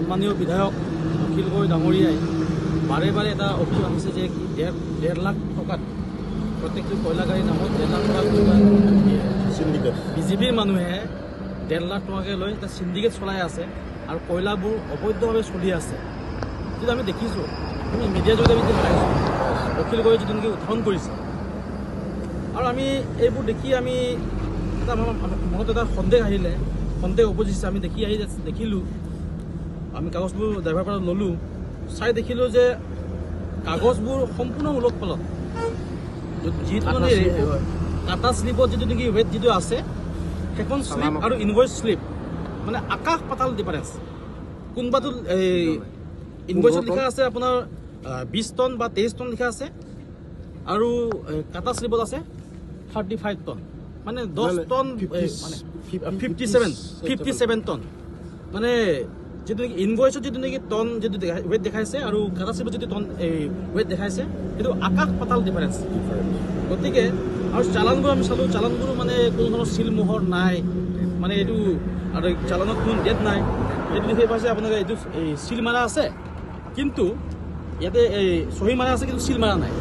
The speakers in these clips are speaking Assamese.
সন্মানীয় বিধায়ক অখিল গগৈ ডাঙৰীয়াই বাৰে বাৰে এটা অভিযোগ আনিছে যে কি 1.5 লাখ টকাত প্ৰত্যেকটো কয়লা গাড়ীৰ নামত 1.5 লাখ টকা চিণ্ডিকেট বিজেপিৰ মানুহে 1.5 লাখ টকাকৈ লৈ এটা চিণ্ডিকেট চলাই আছে আৰু কয়লাবোৰ অবৈধভাৱে চলি আছে। যিটো আমি দেখিছোঁ, আমি মিডিয়াৰ যোগেদি আমি পাইছোঁ অখিল গগৈ যিটো নেকি উত্থাপন কৰিছে। আৰু আমি এইবোৰ দেখি আমি এটা মনত এটা সন্দেহ আহিলে, সন্দেহ উপজিছে। আমি দেখিলোঁ, আমি কাগজবোৰ ড্ৰাইভাৰৰ পৰা ল'লোঁ, চাই দেখিলোঁ যে কাগজবোৰ সম্পূৰ্ণ ওলট পলট। যিটো মানে টাটা শ্লিপত যিটো নেকি ৱেট যিটো আছে সেইখন শ্লিপ আৰু ইনভইচ শ্লিপ মানে আকাশ পাতাল ডিফাৰেঞ্চ। কোনোবাটো এই ইনভইচত লিখা আছে আপোনাৰ 20 টন বা 23 টন লিখা আছে, আৰু টাটা শ্লিপত আছে 35 টন, মানে 10 টন, মানে 57 টন। মানে যিটো নেকি ইনভইচত যিটো নেকি টন যিটো ৱেট দেখাইছে আৰু টাটা শ্লিপত যিটো টন ৱেট দেখাইছে সেইটো আকাশ পাতাল ডিফাৰেঞ্চ। গতিকে আৰু চালানবোৰ আমি চালোঁ, চালানবোৰো মানে কোনো ধৰণৰ চিল মোহৰ নাই, মানে এইটো আৰু চালানত কোনো ডেট নাই। এইটো দেখি পাইছে আপোনালোকে, এইটো চিল মাৰা আছে কিন্তু ইয়াতে এই চহী মাৰা আছে কিন্তু চিল মাৰা নাই,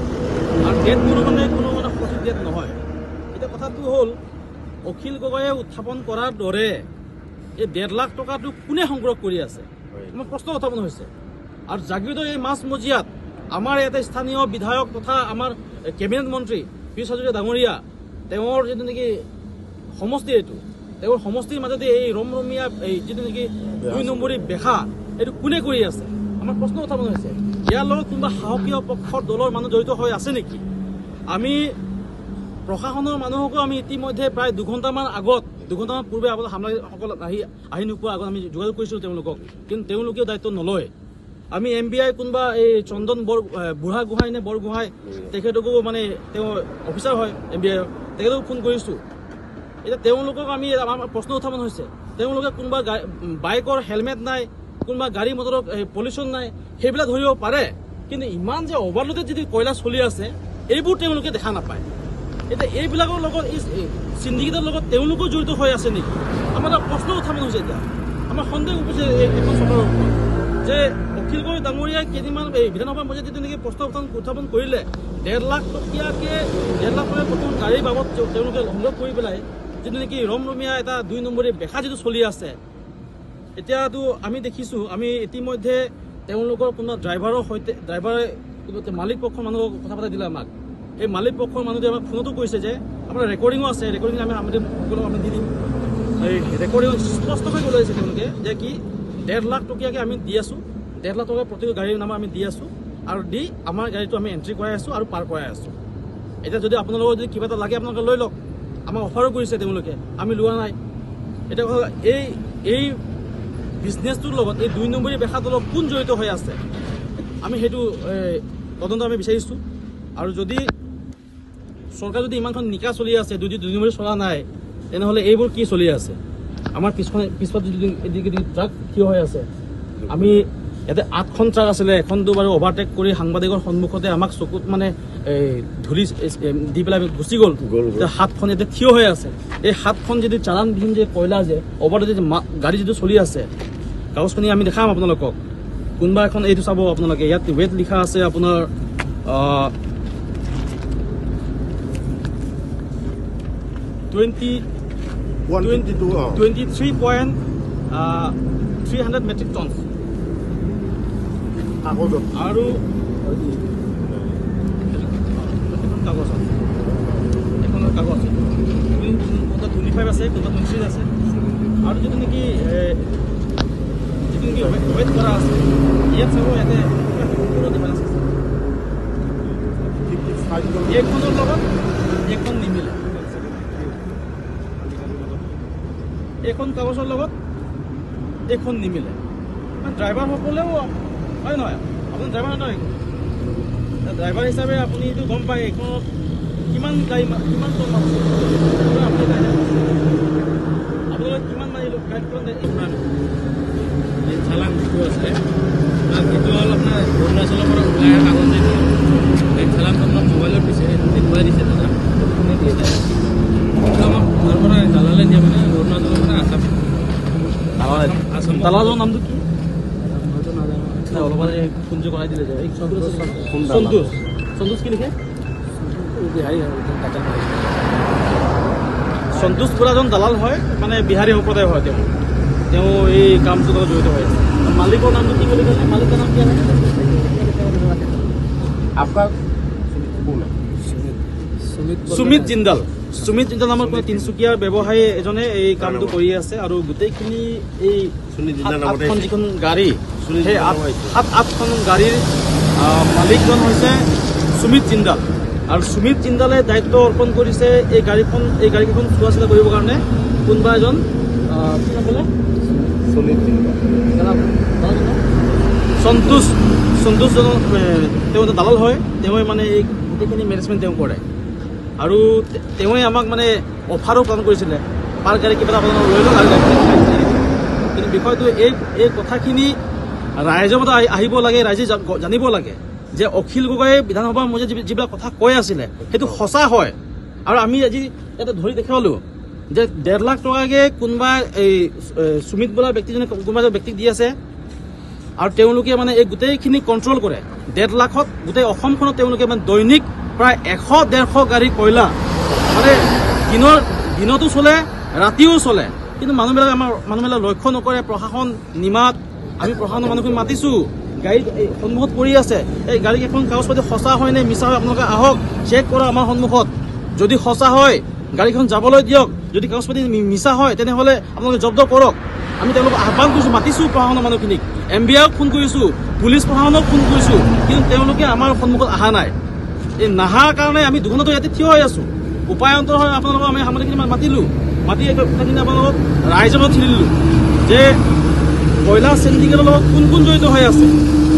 আৰু ডেটবোৰো মানে কোনো মানে সঠিক ডেট নহয়। এতিয়া কথাটো হ'ল অখিল গগৈয়ে উত্থাপন কৰাৰ দৰে এই 1.5 লাখ টকাটো কোনে সংগ্ৰহ কৰি আছে, আমাৰ প্ৰশ্ন উত্থাপন হৈছে। আৰু জাগৃত এই মাজমজিয়াত আমাৰ ইয়াতে স্থানীয় বিধায়ক তথা আমাৰ কেবিনেট মন্ত্ৰী পীযুষ হাজৰিকা ডাঙৰীয়া, তেওঁৰ যিটো নেকি সমষ্টি, এইটো তেওঁৰ সমষ্টিৰ মাজতে এই ৰমৰমীয়া এই যিটো নেকি 2 নম্বৰী বেখা এইটো কোনে কৰি আছে, আমাৰ প্ৰশ্ন উত্থাপন হৈছে। ইয়াৰ লগত কোনোবা সাহসীয় পক্ষৰ দলৰ মানুহ জড়িত হৈ আছে নেকি? আমি প্ৰশাসনৰ মানুহকো আমি ইতিমধ্যে প্ৰায় 2 ঘণ্টামান পূৰ্বে আপোনাৰ সাংবাদিকসকল আহি নোপোৱাৰ আগত আমি যোগাযোগ কৰিছিলোঁ তেওঁলোকক, কিন্তু তেওঁলোকেও দায়িত্ব নলয়। আমি MBI কোনোবা এই চন্দন বুঢ়াগোহাঁই নে বৰগোহাঁই তেখেতকো মানে তেওঁ অফিচাৰ হয় MBI, তেখেতকো ফোন কৰিছোঁ। এতিয়া তেওঁলোকক আমি আমাৰ প্ৰশ্ন উত্থাপন হৈছে, তেওঁলোকে কোনোবা বাইকৰ হেলমেট নাই, কোনোবা গাড়ী মটৰৰ পলিউশ্যন নাই, সেইবিলাক ধৰিব পাৰে, কিন্তু ইমান যে অভাৰলোডেড যদি কয়লা চলি আছে এইবোৰ তেওঁলোকে দেখা নাপায়। এতিয়া এইবিলাকৰ লগত এই চিণ্ডিকেটৰ লগত তেওঁলোকো জড়িত হৈ আছে নেকি, আমাৰ এটা প্ৰশ্ন উত্থাপন হৈছে। এতিয়া আমাৰ সন্দেহ উপজিছে এখন চৰকাৰৰ ওপৰত যে অখিল গগৈ ডাঙৰীয়াই কেইদিনমান এই বিধানসভাৰ মজিয়াত যিটো নেকি প্ৰশ্ন উত্থাপন কৰিলে 1.5 লাখ টকীয়াকৈ 1.5 লাখ টকা প্ৰথম গাড়ীৰ বাবদ তেওঁলোকে সংগ্ৰহ কৰি পেলাই যিটো নেকি ৰমৰমীয়া এটা 2 নম্বৰী বেখা যিটো চলি আছে। এতিয়াতো আমি দেখিছোঁ, আমি ইতিমধ্যে তেওঁলোকৰ কোনো ড্ৰাইভাৰৰ সৈতে, ড্ৰাইভাৰে মালিক পক্ষৰ মানুহক কথা পাতি দিলে আমাক। এই মালিক পক্ষৰ মানুহটোৱে আমাক ফোনতো কৈছে যে আপোনাৰ ৰেকৰ্ডিঙো আছে, ৰেকৰ্ডিং সকলোক আমি দি দিম। এই ৰেকৰ্ডিং স্পষ্টকৈ ওলাইছে তেওঁলোকে যে কি 1.5 লাখ টকীয়াকৈ আমি দি আছোঁ, 1.5 লাখ টকা প্ৰতিটো গাড়ীৰ নাম আমি দি আছোঁ, আৰু দি আমাৰ গাড়ীটো আমি এণ্ট্ৰি কৰাই আছোঁ আৰু পাৰ কৰাই আছোঁ। এতিয়া যদি আপোনালোকৰ যদি কিবা এটা লাগে আপোনালোকে লৈ লওক, আমাক অফাৰো কৰিছে তেওঁলোকে, আমি লোৱা নাই। এতিয়া কথা এই বিজনেছটোৰ লগত এই 2 নম্বৰী বেখাটোৰ লগত কোন জড়িত হৈ আছে, আমি সেইটো তদন্ত আমি বিচাৰিছোঁ। আৰু যদি চৰকাৰ যদি ইমানখন নিকা চলি আছে, 2 নম্বৰী চলা নাই, তেনেহ'লে এইবোৰ কি চলি আছে? আমাৰ পিছফালে যদি ট্ৰাক থিয় হৈ আছে, আমি ইয়াতে 8খন ট্ৰাক আছিলে, এখনটো বাৰু অভাৰটেক কৰি সাংবাদিকৰ সন্মুখতে আমাক চকুত মানে ধূলি দি পেলাই গুচি গ'ল। 7খন ইয়াতে থিয় হৈ আছে। এই 7খন যদি চালানবিহীন যে কয়লা যে অভাৰটেক গাড়ী যিটো চলি আছে, কাগজখিনি আমি দেখাম আপোনালোকক। কোনোবা এখন এইটো চাব আপোনালোকে, ইয়াত ৱেট লিখা আছে আপোনাৰ 23.300 মেট্ৰিক টন। আৰু কাগজ এখনৰ কাগজ 25 আছে, কোনোবা 26 আছে, আৰু যিটো নেকি ৱেট কৰা আছে ইয়াত চাব, ইয়াতে ডিফাৰেঞ্চ আছে। এইখনৰ লগত এইখন নিমিলে, এইখন কাগজৰ লগত এইখন নিমিলে। ড্ৰাইভাৰসকলেও হয় নহয়, আপুনি ড্ৰাইভাৰ নহয়, ড্ৰাইভাৰ হিচাপে আপুনি এইটো গম পায় এইখনত কিমান গাড়ী কিমান টন মাছ আছে, আপুনি আপোনালোকে কিমান মাৰিলোঁ এই চালান যিটো আছে সেইটো হ'ল আপোনাৰ অৰুণাচলৰ পৰা ওলাই কাগজ এইটো, এই চালানখন মোবাইলত দিছে, দেখুৱাই দিছে দাদা, কোনে দিছে আমাক ঘৰৰ পৰা দালালে নিয়ে, মানে অৰুণাচলৰ পৰা আছাম। দালালৰ নামটো কি? অলপ মানে ফোনটো কৰাই দিলে যে এই সন্তোষ সন্তোষ কি লিখে বিহাৰী সন্তোষ পুৰাজন দালাল হয় মানে বিহাৰী সম্প্ৰদায় হয় তেওঁ এই কামটোৰ লগত জড়িত হৈ আছে মালিকৰ নামটো কি বুলি ক'লে মালিকৰ নাম কি আছে আপোনাৰ সুমিত জিন্দাল নামৰ কোনো তিনিচুকীয়াৰ ব্যৱসায়ী এজনে এই কামটো কৰি আছে আৰু গোটেইখিনি এই আঠখন যিখন গাড়ী সেই আঠখন গাড়ীৰ মালিকজন হৈছে সুমিত জিন্দাল আৰু সুমিত জিন্দালে দায়িত্ব অৰ্পণ কৰিছে এই গাড়ীকেইখন চোৱা চিতা কৰিবৰ কাৰণে কোনোবা এজন কি নাম ক'লে সন্তোষজন তেওঁ এটা দালাল হয় তেওঁ মানে এই গোটেইখিনি মেনেজমেণ্ট তেওঁ কৰে আৰু তেওঁৱে আমাক মানে অফাৰো প্ৰদান কৰিছিলে পাৰ গাড়ী কিবা এটা আপোনালোক লৈ লওক আৰু কিন্তু বিষয়টো এই কথাখিনি ৰাইজৰ মতে আহিব লাগে ৰাইজে জানিব লাগে যে অখিল গগৈয়ে বিধানসভাৰ মজিয়াত যিবিলাক কথা কৈ আছিলে সেইটো সঁচা হয় আৰু আমি আজি ইয়াতে ধৰি দেখালোঁ যে 1.5 লাখ টকাকৈ কোনোবা এই সুমিত বোলা ব্যক্তিজনে কোনোবা এজন ব্যক্তিক দি আছে আৰু তেওঁলোকে মানে এই গোটেইখিনি কণ্ট্ৰল কৰে 1.5 লাখত গোটেই অসমখনত তেওঁলোকে মানে দৈনিক প্ৰায় 100-150 গাড়ী কয়লা মানে দিনতো চলে ৰাতিও চলে কিন্তু মানুহবিলাক লক্ষ্য নকৰে প্ৰশাসন নিমাত আমি প্ৰশাসনৰ মানুহখিনি মাতিছোঁ গাড়ী সন্মুখত পৰি আছে এই গাড়ীকেইখন কাগজ পাতি সঁচা হয় নে মিছা হয় আপোনালোকে আহক চেক কৰক আমাৰ সন্মুখত যদি সঁচা হয় গাড়ীখন যাবলৈ দিয়ক যদি কাগজ পাতি মিছা হয় তেনেহ'লে আপোনালোকে জব্দ কৰক আমি তেওঁলোকক আহ্বান কৰিছোঁ মাতিছোঁ প্ৰশাসনৰ মানুহখিনিক MBIক ফোন কৰিছোঁ পুলিচ প্ৰশাসনক ফোন কৰিছোঁ কিন্তু তেওঁলোকে আমাৰ সন্মুখত অহা নাই এই নাহাৰ কাৰণে আমি দুঘণ্টাটো ইয়াতে থিয় হৈ আছোঁ উপায়ন্তৰ হয় আপোনালোকক আমি সাংবাদিকখিনি মাতিলোঁ মাতি কথাখিনি আপোনালোকক ৰাইজৰ লগত ঠেলিলোঁ যে কয়লা চিণ্ডিকেটৰ লগত কোন জড়িত হৈ আছে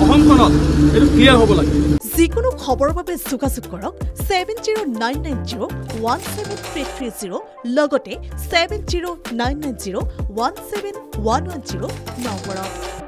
অসমখনত এইটো ক্লিয়াৰ হ'ব লাগে যিকোনো খবৰৰ বাবে যোগাযোগ কৰক 7099017330 লগতে 7099017110 নম্বৰত